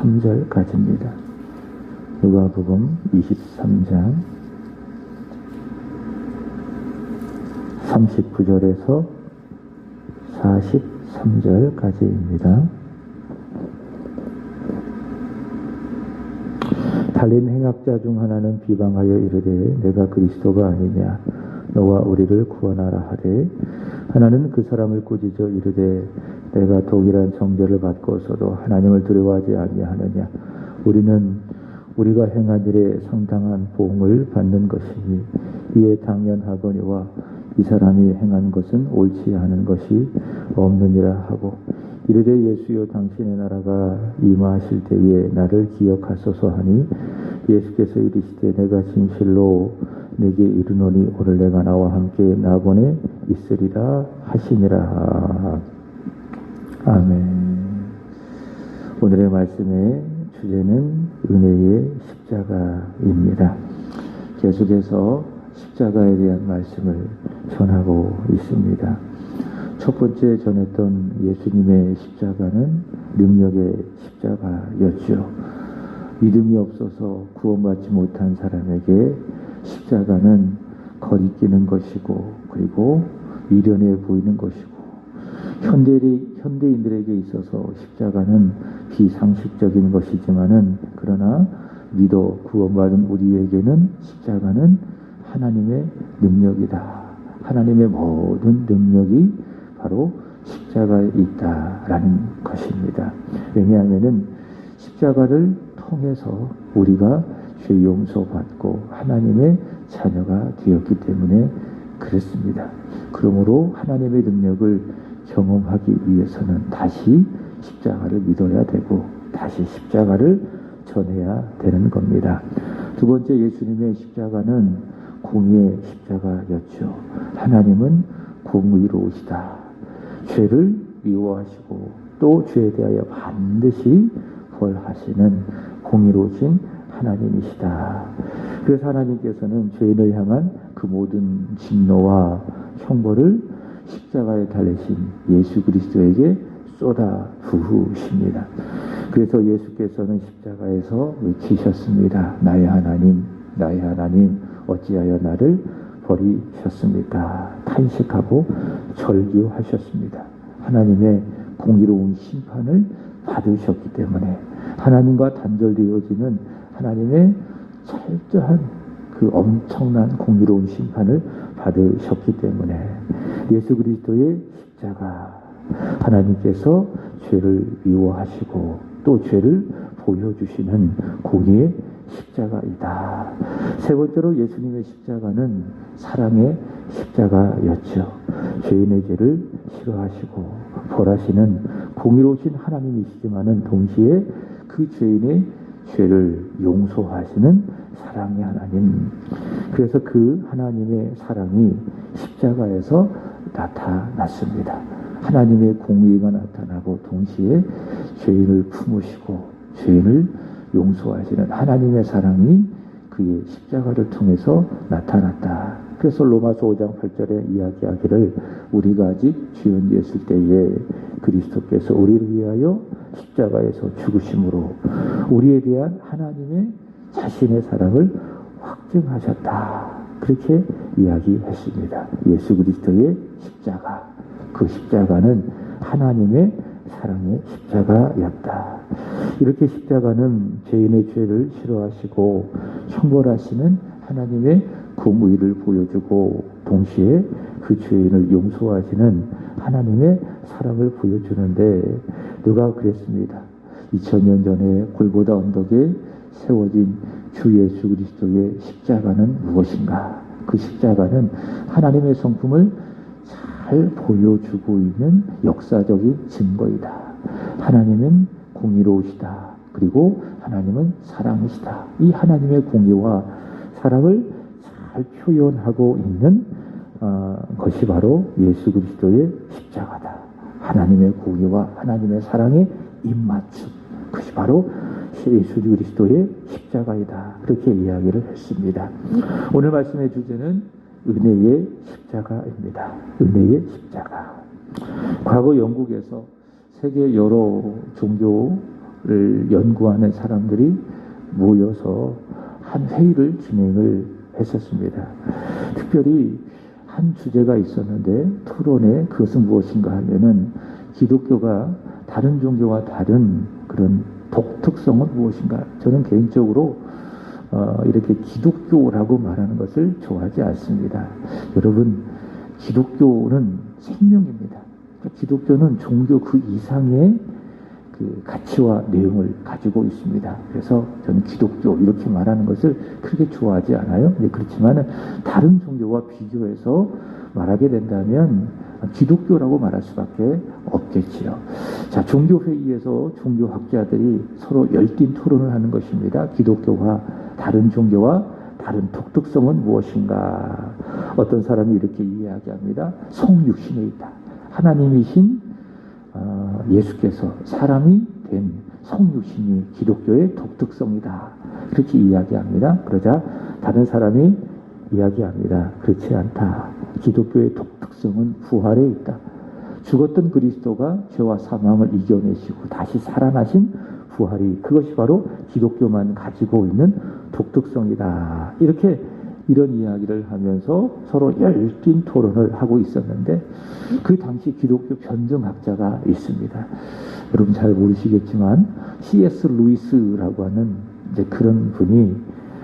43절까지입니다. 누가복음 23장 39절에서 43절까지입니다. 달린 행악자 중 하나는 비방하여 이르되 내가 그리스도가 아니냐 너와 우리를 구원하라 하되 하나는 그 사람을 꾸짖어 이르되 내가 동일한 정죄를 받고서도 하나님을 두려워하지 아니하느냐 우리는 우리가 행한 일에 상당한 보응을 받는 것이니 이에 당연하거니와 이 사람이 행한 것은 옳지 않은 것이 없느니라 하고 이르되 예수여 당신의 나라가 임하실 때에 나를 기억하소서 하니 예수께서 이르시되 내가 진실로 내게 이르노니 오늘 내가 나와 함께 낙원에 있으리라 하시니라. 아멘. 오늘의 말씀의 주제는 은혜의 십자가입니다. 계속해서 십자가에 대한 말씀을 전하고 있습니다. 첫 번째 전했던 예수님의 십자가는 능력의 십자가였죠. 믿음이 없어서 구원받지 못한 사람에게 십자가는 거리끼는 것이고 그리고 미련해 보이는 것이고 현대인들에게 있어서 십자가는 비상식적인 것이지만은 그러나 믿어 구원받은 우리에게는 십자가는 하나님의 능력이다. 하나님의 모든 능력이 바로 십자가에 있다라는 것입니다. 왜냐하면은 십자가를 통해서 우리가 죄 용서받고 하나님의 자녀가 되었기 때문에 그렇습니다. 그러므로 하나님의 능력을 경험하기 위해서는 다시 십자가를 믿어야 되고 다시 십자가를 전해야 되는 겁니다. 두 번째 예수님의 십자가는 공의의 십자가였죠. 하나님은 공의로우시다. 죄를 미워하시고 또 죄에 대하여 반드시 벌하시는 공의로우신 하나님이시다. 그래서 하나님께서는 죄인을 향한 그 모든 진노와 형벌을 십자가에 달리신 예수 그리스도에게 쏟아 부으십니다. 그래서 예수께서는 십자가에서 외치셨습니다. 나의 하나님, 나의 하나님, 어찌하여 나를 버리셨습니까? 탄식하고 절규하셨습니다. 하나님의 공의로운 심판을 받으셨기 때문에 하나님과 단절되어지는 하나님의 철저한 그 엄청난 공의로운 심판을 받으셨기 때문에 예수 그리스도의 십자가 하나님께서 죄를 미워하시고 또 죄를 보여주시는 공의의 십자가이다. 세 번째로 예수님의 십자가는 사랑의 십자가였죠. 죄인의 죄를 싫어하시고 벌하시는 공의로우신 하나님이시지만은 동시에 그 죄인의 죄를 용서하시는 사랑의 하나님. 그래서 그 하나님의 사랑이 십자가에서 나타났습니다. 하나님의 공의가 나타나고 동시에 죄인을 품으시고 죄인을 용서하시는 하나님의 사랑이 그의 십자가를 통해서 나타났다. 그래서 로마서 5장 8절에 이야기하기를 우리가 아직 죄인이었을 때에 그리스도께서 우리를 위하여 십자가에서 죽으심으로 우리에 대한 하나님의 자신의 사랑을 확증하셨다. 그렇게 이야기했습니다. 예수 그리스도의 십자가, 그 십자가는 하나님의 사랑의 십자가였다. 이렇게 십자가는 죄인의 죄를 싫어하시고 형벌하시는 하나님의 공의를 보여주고 동시에 그 죄인을 용서하시는 하나님의 사랑을 보여주는데 누가 그랬습니다. 2000년 전에 골고다 언덕에 세워진 주 예수 그리스도의 십자가는 무엇인가? 그 십자가는 하나님의 성품을 잘 보여주고 있는 역사적인 증거이다. 하나님은 공의로우시다. 그리고 하나님은 사랑이시다. 이 하나님의 공의와 사랑을 잘 표현하고 있는 것이 바로 예수 그리스도의 십자가다. 하나님의 공의와 하나님의 사랑의 입맞춤. 그것이 바로 예수 그리스도의 십자가이다. 그렇게 이야기를 했습니다. 오늘 말씀의 주제는 은혜의 십자가입니다. 은혜의 십자가. 과거 영국에서 세계 여러 종교 연구하는 사람들이 모여서 한 회의를 진행을 했었습니다. 특별히 한 주제가 있었는데 토론에 그것은 무엇인가 하면은 기독교가 다른 종교와 다른 그런 독특성은 무엇인가? 저는 개인적으로 이렇게 기독교라고 말하는 것을 좋아하지 않습니다. 여러분, 기독교는 생명입니다. 기독교는 종교 그 이상의 그 가치와 내용을 가지고 있습니다. 그래서 저는 기독교 이렇게 말하는 것을 그렇게 좋아하지 않아요. 그렇지만 다른 종교와 비교해서 말하게 된다면 기독교라고 말할 수밖에 없겠지요. 자, 종교회의에서 종교학자들이 서로 열띤 토론을 하는 것입니다. 기독교와 다른 종교와 다른 독특성은 무엇인가? 어떤 사람이 이렇게 이야기합니다. 성육신에 있다. 하나님이신 예수께서 사람이 된 성육신이 기독교의 독특성이다. 그렇게 이야기합니다. 그러자 다른 사람이 이야기합니다. 그렇지 않다. 기독교의 독특성은 부활에 있다. 죽었던 그리스도가 죄와 사망을 이겨내시고 다시 살아나신 부활이, 그것이 바로 기독교만 가지고 있는 독특성이다. 이런 이야기를 하면서 서로 열띤 토론을 하고 있었는데, 그 당시 기독교 변증학자가 있습니다. 여러분 잘 모르시겠지만 C.S. 루이스라고 하는 이제 그런 분이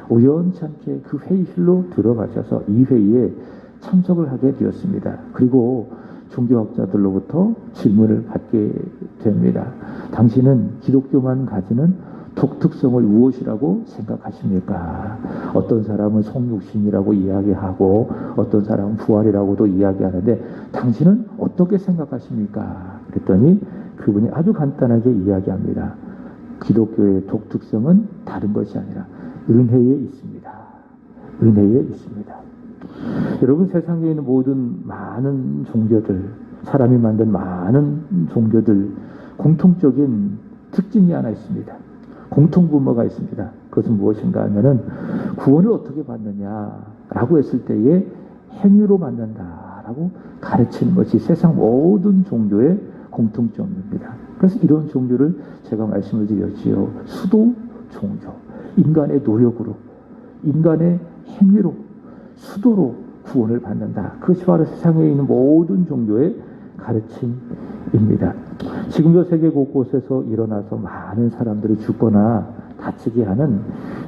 우연치 않게 그 회의실로 들어가셔서 이 회의에 참석을 하게 되었습니다. 그리고 종교학자들로부터 질문을 받게 됩니다. 당신은 기독교만 가지는 독특성을 무엇이라고 생각하십니까? 어떤 사람은 성육신이라고 이야기하고 어떤 사람은 부활이라고도 이야기하는데 당신은 어떻게 생각하십니까? 그랬더니 그분이 아주 간단하게 이야기합니다. 기독교의 독특성은 다른 것이 아니라 은혜에 있습니다. 은혜에 있습니다. 여러분, 세상에 있는 모든 많은 종교들, 사람이 만든 많은 종교들 공통적인 특징이 하나 있습니다. 공통분모가 있습니다. 그것은 무엇인가 하면은 구원을 어떻게 받느냐라고 했을 때에 행위로 받는다라고 가르치는 것이 세상 모든 종교의 공통점입니다. 그래서 이런 종교를 제가 말씀을 드렸지요. 수도 종교, 인간의 노력으로, 인간의 행위로, 수도로 구원을 받는다. 그것이 바로 세상에 있는 모든 종교의 가르침입니다. 지금도 세계 곳곳에서 일어나서 많은 사람들이 죽거나 다치게 하는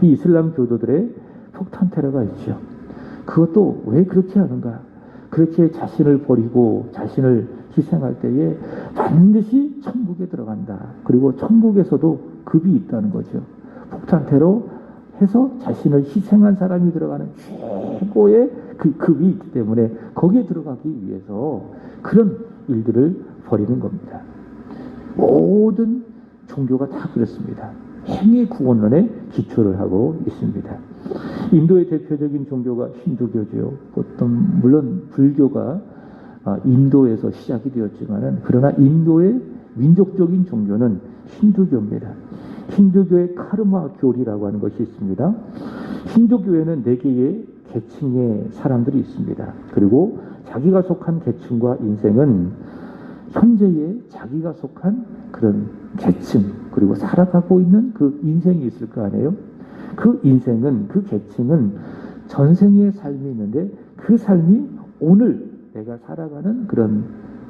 이 이슬람 교도들의 폭탄 테러가 있죠. 그것도 왜 그렇게 하는가? 그렇게 자신을 버리고 자신을 희생할 때에 반드시 천국에 들어간다. 그리고 천국에서도 급이 있다는 거죠. 폭탄 테러 해서 자신을 희생한 사람이 들어가는 최고의 그 급이 있기 때문에 거기에 들어가기 위해서 그런 일들을 벌이는 겁니다. 모든 종교가 다 그렇습니다. 행위 구원론에 기초를 하고 있습니다. 인도의 대표적인 종교가 힌두교죠. 물론 불교가 인도에서 시작이 되었지만은, 그러나 인도의 민족적인 종교는 힌두교입니다. 힌두교의 카르마 교리라고 하는 것이 있습니다. 힌두교에는 4개의 계층의 사람들이 있습니다. 그리고 자기가 속한 계층과 인생은 현재의 자기가 속한 그런 계층, 그리고 살아가고 있는 그 인생이 있을 거 아니에요? 그 인생은, 그 계층은 전생의 삶이 있는데 그 삶이 오늘 내가 살아가는 그런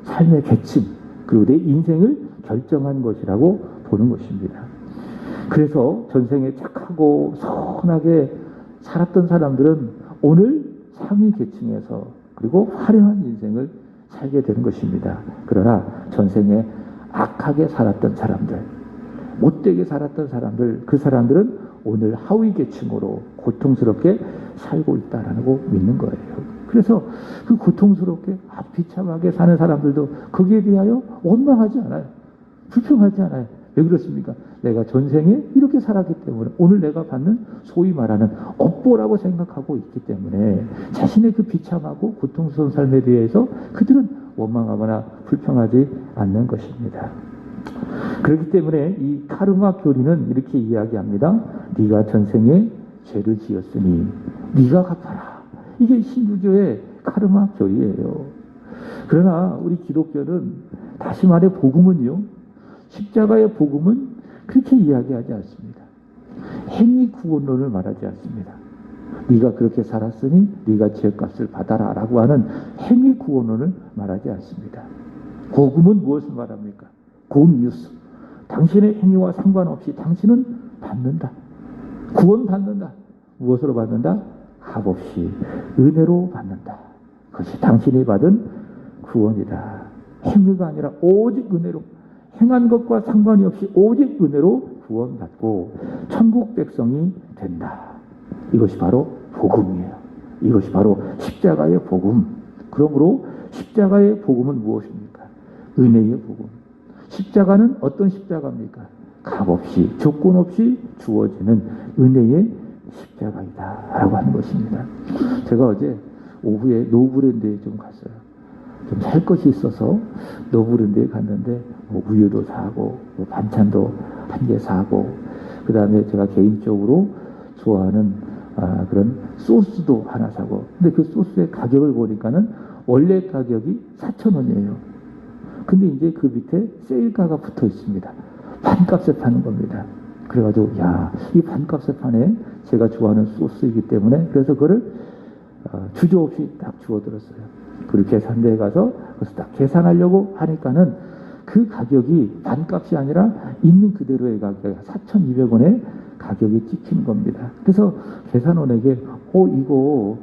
삶의 계층, 그리고 내 인생을 결정한 것이라고 보는 것입니다. 그래서 전생에 착하고 선하게 살았던 사람들은 오늘 상위 계층에서 그리고 화려한 인생을 살게 되는 것입니다. 그러나 전생에 악하게 살았던 사람들, 못되게 살았던 사람들, 그 사람들은 오늘 하위 계층으로 고통스럽게 살고 있다라고 믿는 거예요. 그래서 그 고통스럽게 비참하게 사는 사람들도 거기에 대하여 원망하지 않아요. 불평하지 않아요. 왜 그렇습니까? 내가 전생에 이렇게 살았기 때문에 오늘 내가 받는 소위 말하는 업보라고 생각하고 있기 때문에 자신의 그 비참하고 고통스러운 삶에 대해서 그들은 원망하거나 불평하지 않는 것입니다. 그렇기 때문에 이 카르마 교리는 이렇게 이야기합니다. 네가 전생에 죄를 지었으니 네가 갚아라. 이게 힌두교의 카르마 교리예요. 그러나 우리 기독교는, 다시 말해 복음은요, 십자가의 복음은 그렇게 이야기하지 않습니다. 행위 구원론을 말하지 않습니다. 네가 그렇게 살았으니 네가 죄값을 받아라 라고 하는 행위 구원론을 말하지 않습니다. 복음은 무엇을 말합니까? 굿뉴스. 당신의 행위와 상관없이 당신은 받는다. 구원받는다. 무엇으로 받는다? 값없이 은혜로 받는다. 그것이 당신이 받은 구원이다. 행위가 아니라 오직 은혜로, 행한 것과 상관이 없이 오직 은혜로 구원받고 천국 백성이 된다. 이것이 바로 복음이에요. 이것이 바로 십자가의 복음. 그러므로 십자가의 복음은 무엇입니까? 은혜의 복음. 십자가는 어떤 십자가입니까? 값없이, 조건 없이 주어지는 은혜의 십자가이다 라고 하는 것입니다. 제가 어제 오후에 노브랜드에 좀 갔어요. 좀 살 것이 있어서 노브랜드에 갔는데 우유도 사고 반찬도 한 개 사고, 그 다음에 제가 개인적으로 좋아하는 그런 소스도 하나 사고. 근데 그 소스의 가격을 보니까는 원래 가격이 4,000원이에요. 근데 이제 그 밑에 세일가가 붙어 있습니다. 반값에 파는 겁니다. 그래가지고 야, 이 반값에 파네. 제가 좋아하는 소스이기 때문에 그래서 그거를 주저없이 딱 주워들었어요. 그리고 계산대에 가서 그래서 딱 계산하려고 하니까는 그 가격이 반값이 아니라 있는 그대로의 가격 4,200원에 가격이 찍힌 겁니다. 그래서 계산원에게 이거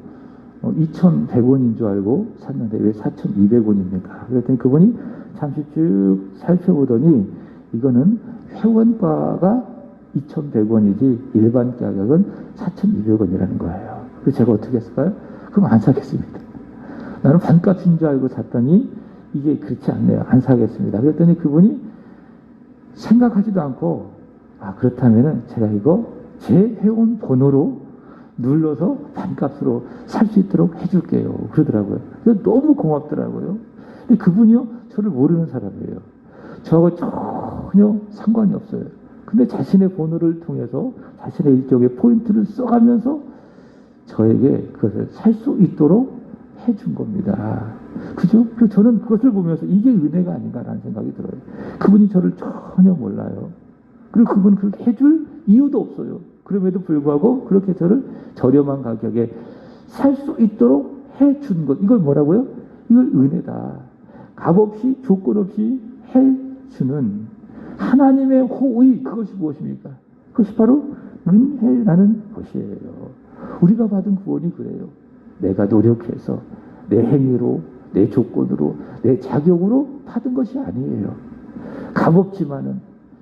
2,100원인 줄 알고 샀는데 왜 4,200원입니까? 그랬더니 그분이 잠시 쭉 살펴보더니 이거는 회원가가 2,100원이지 일반 가격은 4,200원이라는 거예요. 그래서 제가 어떻게 했을까요? 그럼 안 사겠습니다. 나는 반값인 줄 알고 샀더니 이게 그렇지 않네요. 안 사겠습니다. 그랬더니 그분이 생각하지도 않고 그렇다면은 제가 이거 제 회원 번호로 눌러서 반값으로 살 수 있도록 해줄게요. 그러더라고요. 그래서 너무 고맙더라고요. 근데 그분이요, 저를 모르는 사람이에요. 저하고 전혀 상관이 없어요. 근데 자신의 번호를 통해서 자신의 일종의 포인트를 써가면서 저에게 그것을 살 수 있도록 해준 겁니다. 그죠? 그래서 저는 그것을 보면서 이게 은혜가 아닌가라는 생각이 들어요. 그분이 저를 전혀 몰라요. 그리고 그분 그렇게 해줄 이유도 없어요. 그럼에도 불구하고 그렇게 저를 저렴한 가격에 살 수 있도록 해준 것. 이걸 뭐라고요? 이걸 은혜다. 값없이 조건 없이 해주는 하나님의 호의, 그것이 무엇입니까? 그것이 바로 은혜라는 것이에요. 우리가 받은 구원이 그래요. 내가 노력해서 내 행위로, 내 조건으로, 내 자격으로 받은 것이 아니에요. 값없지만은,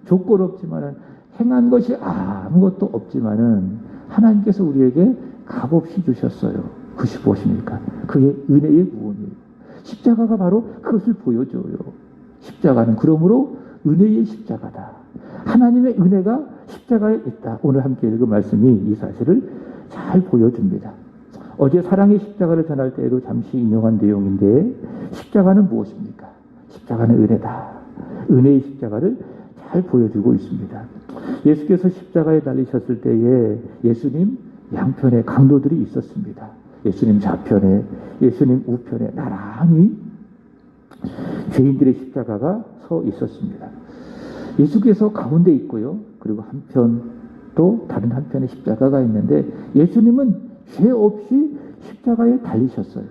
조건 없지만은, 행한 것이 아무것도 없지만은 하나님께서 우리에게 값없이 주셨어요. 그것이 무엇입니까? 그게 은혜의 구원이에요. 십자가가 바로 그것을 보여줘요. 십자가는 그러므로 은혜의 십자가다. 하나님의 은혜가 십자가에 있다. 오늘 함께 읽은 말씀이 이 사실을 잘 보여줍니다. 어제 사랑의 십자가를 전할 때에도 잠시 인용한 내용인데, 십자가는 무엇입니까? 십자가는 은혜다. 은혜의 십자가를 잘 보여주고 있습니다. 예수께서 십자가에 달리셨을 때에 예수님 양편에 강도들이 있었습니다. 예수님 좌편에, 예수님 우편에 나란히 죄인들의 십자가가 서 있었습니다. 예수께서 가운데 있고요. 그리고 한편 또 다른 한편에 십자가가 있는데, 예수님은 죄 없이 십자가에 달리셨어요.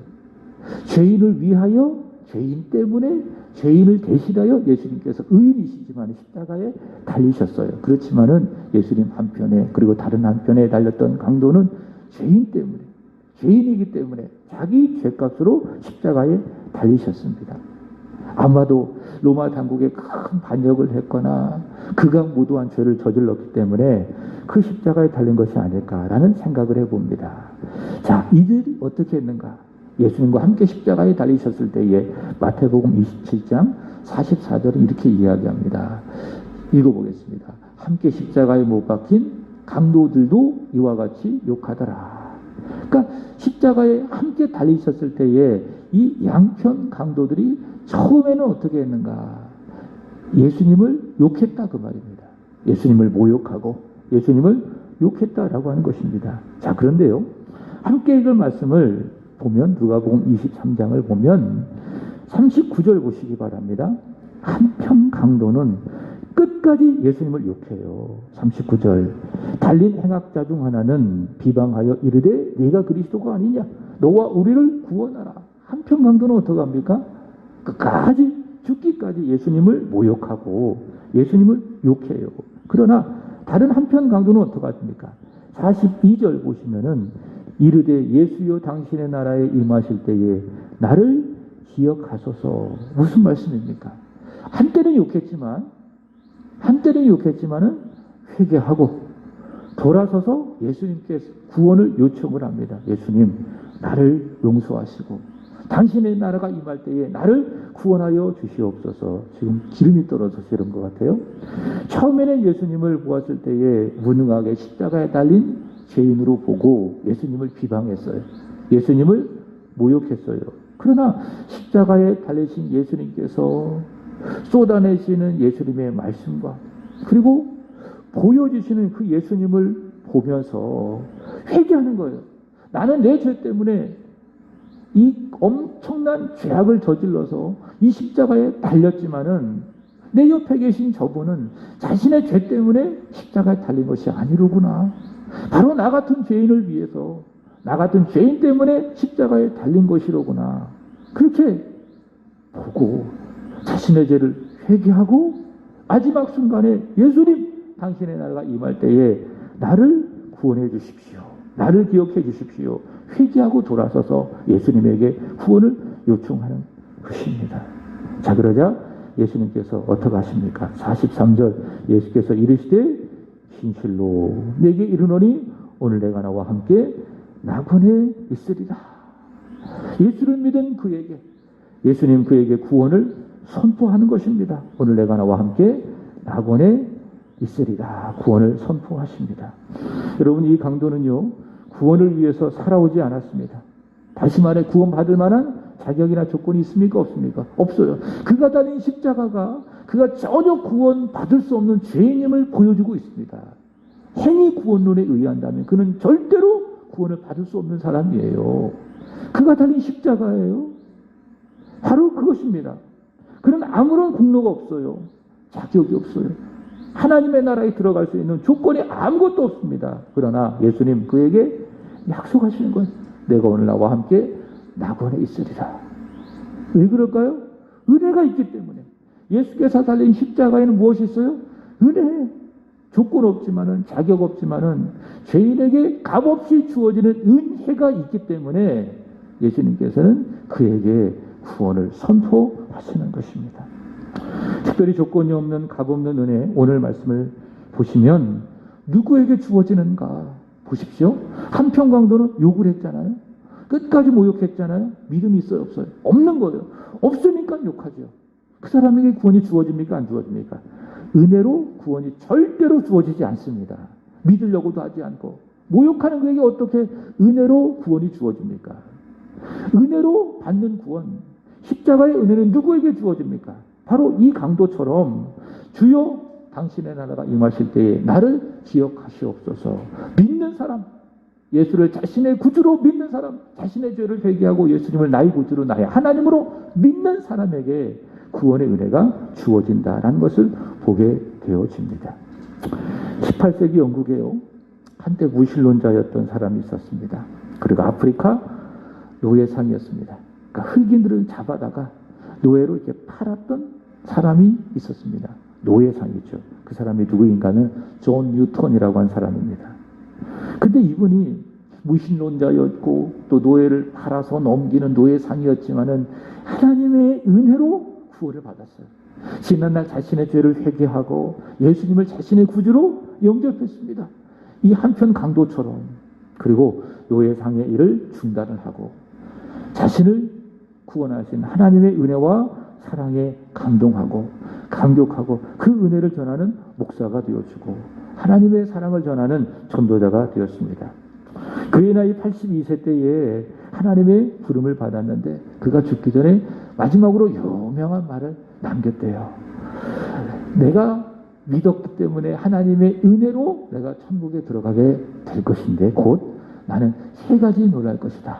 죄인을 위하여, 죄인 때문에, 죄인을 대신하여 예수님께서 의인이시지만 십자가에 달리셨어요. 그렇지만은 예수님 한편에, 그리고 다른 한편에 달렸던 강도는 죄인 때문에, 죄인이기 때문에 자기 죄값으로 십자가에 달리셨습니다. 아마도 로마 당국에 큰 반역을 했거나 극악무도한 죄를 저질렀기 때문에 그 십자가에 달린 것이 아닐까라는 생각을 해봅니다. 자, 이들이 어떻게 했는가? 예수님과 함께 십자가에 달리셨을 때에 마태복음 27장 44절은 이렇게 이야기합니다. 읽어보겠습니다. 함께 십자가에 못 박힌 강도들도 이와 같이 욕하더라. 그러니까 십자가에 함께 달리셨을 때에 이 양편 강도들이 처음에는 어떻게 했는가? 예수님을 욕했다 그 말입니다. 예수님을 모욕하고 예수님을 욕했다라고 하는 것입니다. 자, 그런데요, 함께 읽을 말씀을 보면, 누가복음 23장을 보면 39절 보시기 바랍니다. 한편 강도는 끝까지 예수님을 욕해요. 39절. 달린 행악자 중 하나는 비방하여 이르되 네가 그리스도가 아니냐, 너와 우리를 구원하라. 한편 강도는 어떻게 합니까? 끝까지 죽기까지 예수님을 모욕하고 예수님을 욕해요. 그러나 다른 한편 강도는 어떻게 합니까? 42절 보시면은 이르되 예수여 당신의 나라에 임하실 때에 나를 기억하소서. 무슨 말씀입니까? 한때는 욕했지만은 회개하고 돌아서서 예수님께 구원을 요청을 합니다. 예수님, 나를 용서하시고 당신의 나라가 임할 때에 나를 구원하여 주시옵소서. 지금 기름이 떨어져서 이런 것 같아요. 처음에는 예수님을 보았을 때에 무능하게 십자가에 달린 죄인으로 보고 예수님을 비방했어요. 예수님을 모욕했어요. 그러나 십자가에 달리신 예수님께서 쏟아내시는 예수님의 말씀과 그리고 보여주시는 그 예수님을 보면서 회개하는 거예요. 나는 내 죄 때문에 이 엄청난 죄악을 저질러서 이 십자가에 달렸지만은 내 옆에 계신 저분은 자신의 죄 때문에 십자가에 달린 것이 아니로구나. 바로 나 같은 죄인을 위해서, 나 같은 죄인 때문에 십자가에 달린 것이로구나. 그렇게 보고 자신의 죄를 회개하고 마지막 순간에 예수님, 당신의 나라가 임할 때에 나를 구원해 주십시오. 나를 기억해 주십시오. 회개하고 돌아서서 예수님에게 구원을 요청하는 것입니다. 자, 그러자 예수님께서 어떻게 하십니까? 43절 예수께서 이르시되 진실로 내게 이르노니 오늘 내가 나와 함께 낙원에 있으리라. 예수를 믿은 그에게 예수님 그에게 구원을 선포하는 것입니다. 오늘 내가 나와 함께 낙원에 있으리라. 구원을 선포하십니다. 여러분, 이 강도는요 구원을 위해서 살아오지 않았습니다. 다시 말해 구원받을 만한 자격이나 조건이 있습니까? 없습니까? 없어요. 그가 달린 십자가가 그가 전혀 구원받을 수 없는 죄인임을 보여주고 있습니다. 행위 구원론에 의한다면 그는 절대로 구원을 받을 수 없는 사람이에요. 그가 달린 십자가예요. 바로 그것입니다. 그는 아무런 공로가 없어요. 자격이 없어요. 하나님의 나라에 들어갈 수 있는 조건이 아무것도 없습니다. 그러나 예수님 그에게 약속하시는 건 내가 오늘 나와 함께 낙원에 있으리라. 왜 그럴까요? 은혜가 있기 때문에. 예수께서 달린 십자가에는 무엇이 있어요? 은혜. 조건 없지만은, 자격 없지만은 죄인에게 값없이 주어지는 은혜가 있기 때문에 예수님께서는 그에게 구원을 선포하시는 것입니다. 특별히 조건이 없는 값없는 은혜, 오늘 말씀을 보시면 누구에게 주어지는가 보십시오. 한편 강도는 욕을 했잖아요. 끝까지 모욕했잖아요. 믿음이 있어요, 없어요? 없는 거예요. 없으니까 욕하죠. 그 사람에게 구원이 주어집니까? 안 주어집니까? 은혜로 구원이 절대로 주어지지 않습니다. 믿으려고도 하지 않고. 모욕하는 그에게 어떻게 은혜로 구원이 주어집니까? 은혜로 받는 구원, 십자가의 은혜는 누구에게 주어집니까? 바로 이 강도처럼 주여 당신의 나라가 임하실 때에 나를 기억하시옵소서. 믿는 사람, 예수를 자신의 구주로 믿는 사람, 자신의 죄를 회개하고 예수님을 나의 구주로 나의 하나님으로 믿는 사람에게 구원의 은혜가 주어진다라는 것을 보게 되어집니다. 18세기 영국에요, 한때 무신론자였던 사람이 있었습니다. 그리고 아프리카 노예상이었습니다. 그러니까 흑인들을 잡아다가 노예로 이렇게 팔았던 사람이 있었습니다. 노예상이죠. 그 사람이 누구인가 하면 존 뉴턴이라고 한 사람입니다. 근데 이분이 무신론자였고 또 노예를 팔아서 넘기는 노예상이었지만은 하나님의 은혜로 구원을 받았어요. 지난날 자신의 죄를 회개하고 예수님을 자신의 구주로 영접했습니다. 이 한편 강도처럼. 그리고 노예상의 일을 중단을 하고 자신을 구원하신 하나님의 은혜와 사랑에 감동하고 감격하고 그 은혜를 전하는 목사가 되어주고 하나님의 사랑을 전하는 전도자가 되었습니다. 그의 나이 82세 때에 하나님의 부름을 받았는데 그가 죽기 전에 마지막으로 유명한 말을 남겼대요. 내가 믿었기 때문에 하나님의 은혜로 내가 천국에 들어가게 될 것인데 곧 나는 세 가지 놀랄 것이다.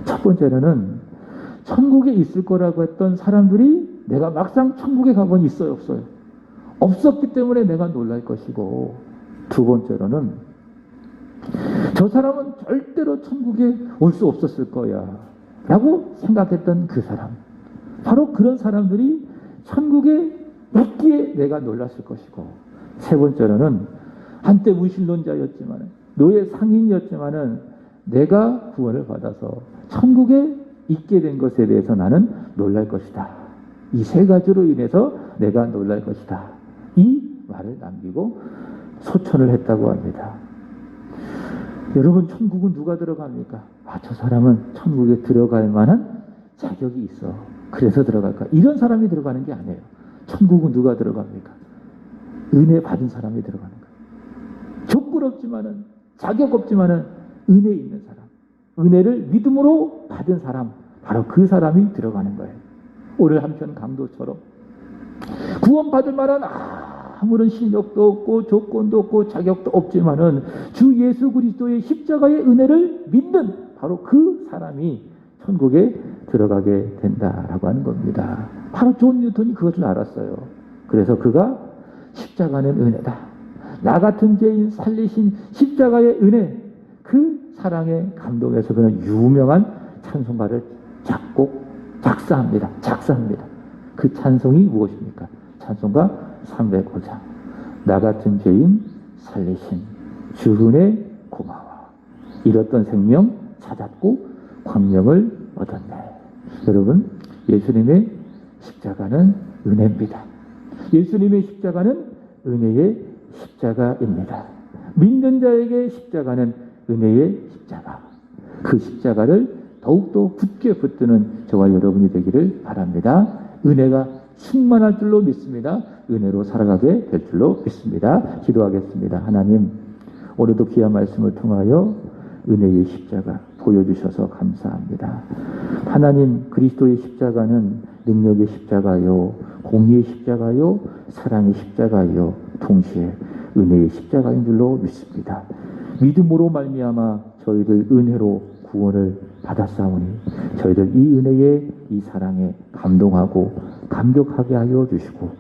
첫 번째로는 천국에 있을 거라고 했던 사람들이 내가 막상 천국에 가보니 있어요, 없어요? 없었기 때문에 내가 놀랄 것이고, 두 번째로는 저 사람은 절대로 천국에 올 수 없었을 거야 라고 생각했던 그 사람, 바로 그런 사람들이 천국에 있기에 내가 놀랐을 것이고, 세 번째로는 한때 무신론자였지만 노예 상인이었지만은 내가 구원을 받아서 천국에 있게 된 것에 대해서 나는 놀랄 것이다. 이 세 가지로 인해서 내가 놀랄 것이다. 이 말을 남기고 소천을 했다고 합니다. 여러분, 천국은 누가 들어갑니까? 저 사람은 천국에 들어갈 만한 자격이 있어, 그래서 들어갈까? 이런 사람이 들어가는 게 아니에요. 천국은 누가 들어갑니까? 은혜 받은 사람이 들어가는 거예요. 족불 없지만은, 자격 없지만은 은혜 있는 사람, 은혜를 믿음으로 받은 사람, 바로 그 사람이 들어가는 거예요. 오늘 한편 강도처럼 구원받을 만한 아무런 실력도 없고 조건도 없고 자격도 없지만은 주 예수 그리스도의 십자가의 은혜를 믿는 바로 그 사람이 천국에 들어가게 된다라고 하는 겁니다. 바로 존 뉴턴이 그것을 알았어요. 그래서 그가 십자가는 은혜다, 나 같은 죄인 살리신 십자가의 은혜, 그 사랑에 감동해서 그는 유명한 찬송가를 작사합니다. 그 찬송이 무엇입니까? 찬송가 305장. 나 같은 죄인 살리신 주 은혜 고마워. 잃었던 생명 찾았고 광명을 얻었네. 여러분, 예수님의 십자가는 은혜입니다. 예수님의 십자가는 은혜의 십자가입니다. 믿는 자에게 십자가는 은혜의 십자가. 그 십자가를 더욱더 굳게 붙드는 저와 여러분이 되기를 바랍니다. 은혜가 충만할 줄로 믿습니다. 은혜로 살아가게 될 줄로 믿습니다. 기도하겠습니다. 하나님, 오늘도 귀한 말씀을 통하여 은혜의 십자가 보여주셔서 감사합니다. 하나님, 그리스도의 십자가는 능력의 십자가요, 공의의 십자가요, 사랑의 십자가요, 동시에 은혜의 십자가인 줄로 믿습니다. 믿음으로 말미암아 저희들 은혜로 구원을 받았사오니 저희들 이 은혜에, 이 사랑에 감동하고 감격하게 하여 주시고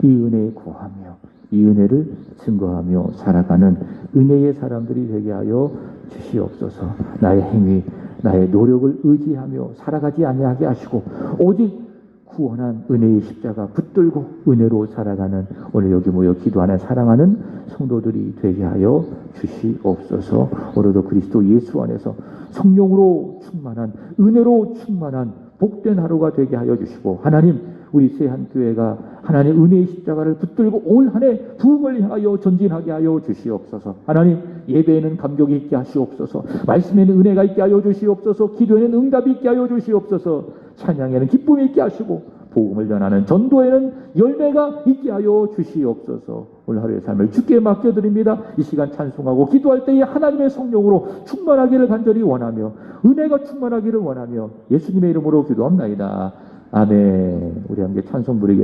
이 은혜에 구하며 이 은혜를 증거하며 살아가는 은혜의 사람들이 되게 하여 주시옵소서. 나의 행위, 나의 노력을 의지하며 살아가지 아니하게 하시고 오직 구원한 은혜의 십자가 붙들고 은혜로 살아가는 오늘 여기 모여 기도하는 사랑하는 성도들이 되게 하여 주시옵소서. 오늘도 그리스도 예수 안에서 성령으로 충만한, 은혜로 충만한 복된 하루가 되게 하여 주시고, 하나님, 우리 세한교회가 하나님 은혜의 십자가를 붙들고 올 한 해 부흥을 향하여 전진하게 하여 주시옵소서. 하나님, 예배에는 감격이 있게 하시옵소서. 말씀에는 은혜가 있게 하여 주시옵소서. 기도에는 응답이 있게 하여 주시옵소서. 찬양에는 기쁨이 있게 하시고 복음을 전하는 전도에는 열매가 있게 하여 주시옵소서. 오늘 하루의 삶을 주께 맡겨드립니다. 이 시간 찬송하고 기도할 때에 하나님의 성령으로 충만하기를 간절히 원하며 은혜가 충만하기를 원하며 예수님의 이름으로 기도합나이다. 아멘. 우리 함께 찬송 부르겠습니다.